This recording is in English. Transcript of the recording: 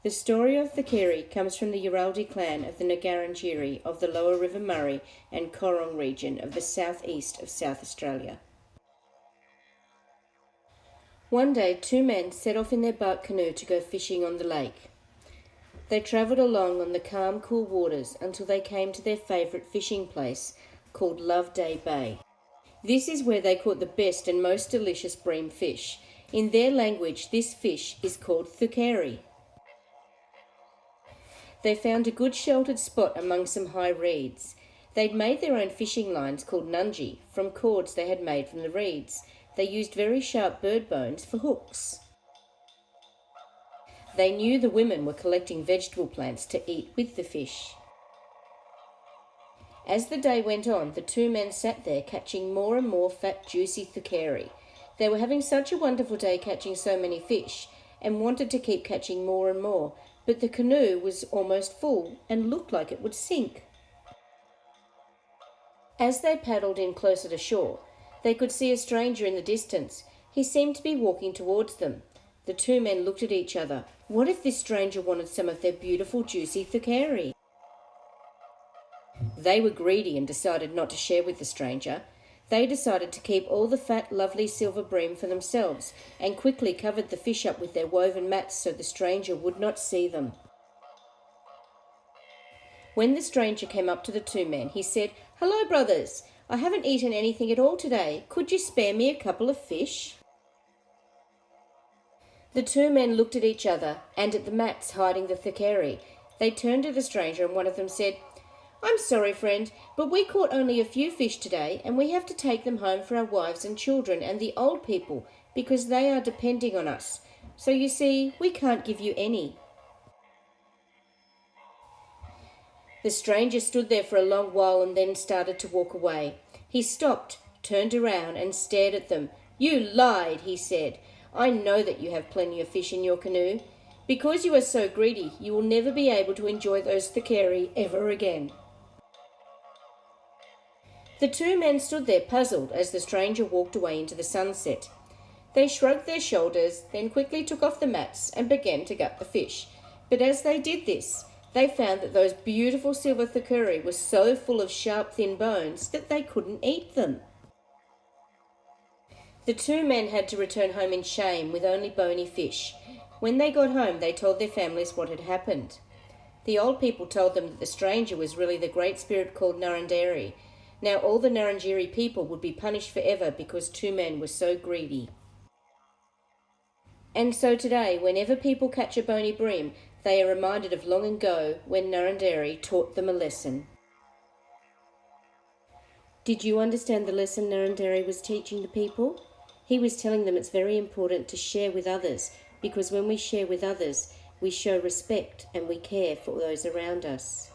The story of Thukeri comes from the Uraldi clan of the Ngarrindjeri of the lower River Murray and Korong region of the southeast of South Australia. One day, two men set off in their bark canoe to go fishing on the lake. They travelled along on the calm, cool waters until they came to their favourite fishing place called Loveday Bay. This is where they caught the best and most delicious bream fish. In their language, this fish is called Thukeri. They found a good sheltered spot among some high reeds. They'd made their own fishing lines called nungi from cords they had made from the reeds. They used very sharp bird bones for hooks. They knew the women were collecting vegetable plants to eat with the fish. As the day went on, the two men sat there catching more and more fat, juicy Thukeri. They were having such a wonderful day catching so many fish and wanted to keep catching more and more, but the canoe was almost full and looked like it would sink. As they paddled in closer to shore, they could see a stranger in the distance. He seemed to be walking towards them. The two men looked at each other. What if this stranger wanted some of their beautiful, juicy Thukeri? They were greedy and decided not to share with the stranger. They decided to keep all the fat, lovely silver bream for themselves and quickly covered the fish up with their woven mats so the stranger would not see them. When the stranger came up to the two men, he said, "Hello, brothers. I haven't eaten anything at all today. Could you spare me a couple of fish?" The two men looked at each other and at the mats hiding the Thukeri. They turned to the stranger and one of them said, "I'm sorry, friend, but we caught only a few fish today and we have to take them home for our wives and children and the old people because they are depending on us. So you see, we can't give you any." The stranger stood there for a long while and then started to walk away. He stopped, turned around and stared at them. "You lied," he said. "I know that you have plenty of fish in your canoe. Because you are so greedy, you will never be able to enjoy those Thukeri ever again." The two men stood there puzzled as the stranger walked away into the sunset. They shrugged their shoulders, then quickly took off the mats and began to gut the fish. But as they did this, they found that those beautiful silver Thukeri were so full of sharp, thin bones that they couldn't eat them. The two men had to return home in shame with only bony fish. When they got home, they told their families what had happened. The old people told them that the stranger was really the great spirit called Ngarrindjeri. Now all the Ngarrindjeri people would be punished forever because two men were so greedy. And so today, whenever people catch a bony bream, they are reminded of long ago when Ngarrindjeri taught them a lesson. Did you understand the lesson Ngarrindjeri was teaching the people? He was telling them it's very important to share with others, because when we share with others, we show respect and we care for those around us.